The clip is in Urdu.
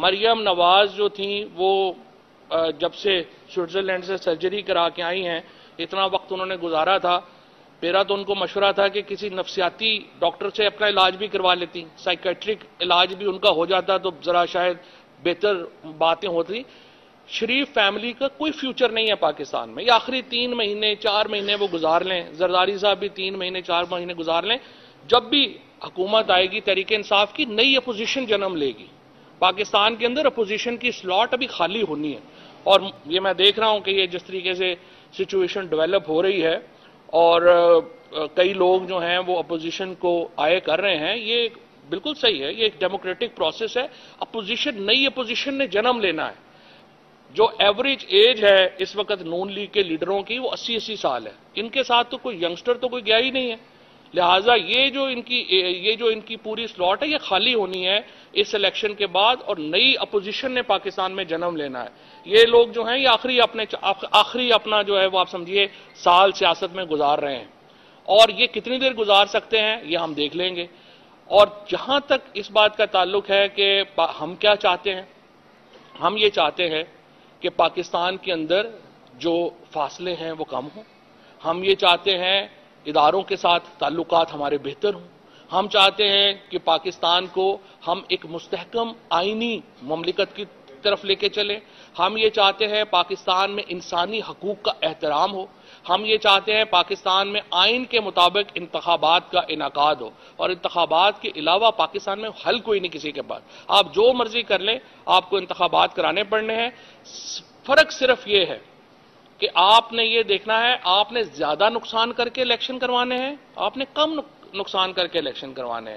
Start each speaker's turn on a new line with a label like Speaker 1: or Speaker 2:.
Speaker 1: مریم نواز جو تھیں وہ جب سے سوئٹزرلینڈ سے سرجری کرا کے آئی ہیں، اتنا وقت انہوں نے گزارا تھا، میرا تو ان کو مشورہ تھا کہ کسی نفسیاتی ڈاکٹر سے اپنا علاج بھی کروا لیتی، سائیکیٹرک علاج بھی ان کا ہو جاتا تو ذرا شاید بہتر باتیں ہوتی۔ شریف فیملی کا کوئی فیوچر نہیں ہے پاکستان میں، یہ آخری 3 مہینے 4 مہینے وہ گزار لیں، زرداری صاحب بھی 3 مہینے 4 مہینے گزار لیں، جب بھی حکومت آئے گی تحریک انصاف کی، نئی اپوزیشن جنم لے گی۔ پاکستان کے اندر اپوزیشن کی سلاٹ ابھی خالی ہونی ہے، اور یہ میں دیکھ رہا ہوں کہ یہ جس طریقے سے سچویشن ڈیولپ ہو رہی ہے اور کئی لوگ جو ہیں وہ اپوزیشن کو آئے کر رہے ہیں، یہ بالکل صحیح ہے، یہ ایک ڈیموکریٹک پروسیس ہے۔ اپوزیشن، نئی اپوزیشن نے جنم لینا ہے۔ جو ایوریج ایج ہے اس وقت نون لیگ کے لیڈروں کی وہ 80 سال ہے، ان کے ساتھ تو کوئی ینگسٹر تو کوئی گیا ہی نہیں ہے، لہٰذا یہ جو ان کی پوری سلاٹ ہے یہ خالی ہونی ہے اس الیکشن کے بعد، اور نئی اپوزیشن نے پاکستان میں جنم لینا ہے۔ یہ لوگ جو ہیں یہ آخری اپنا جو ہے وہ آپ سمجھیے سال سیاست میں گزار رہے ہیں، اور یہ کتنی دیر گزار سکتے ہیں یہ ہم دیکھ لیں گے۔ اور جہاں تک اس بات کا تعلق ہے کہ ہم کیا چاہتے ہیں، ہم یہ چاہتے ہیں کہ پاکستان کے اندر جو فاصلے ہیں وہ کم ہوں، ہم یہ چاہتے ہیں اداروں کے ساتھ تعلقات ہمارے بہتر ہوں، ہم چاہتے ہیں کہ پاکستان کو ہم ایک مستحکم آئینی مملکت کی طرف لے کے چلیں، ہم یہ چاہتے ہیں پاکستان میں انسانی حقوق کا احترام ہو، ہم یہ چاہتے ہیں پاکستان میں آئین کے مطابق انتخابات کا انعقاد ہو، اور انتخابات کے علاوہ پاکستان میں حل کوئی نہیں کسی کے پاس، آپ جو مرضی کر لیں آپ کو انتخابات کرانے پڑنے ہیں۔ فرق صرف یہ ہے کہ آپ نے یہ دیکھنا ہے آپ نے زیادہ نقصان کر کے الیکشن کروانے ہیں، آپ نے کم نقصان کر کے الیکشن کروانے ہیں۔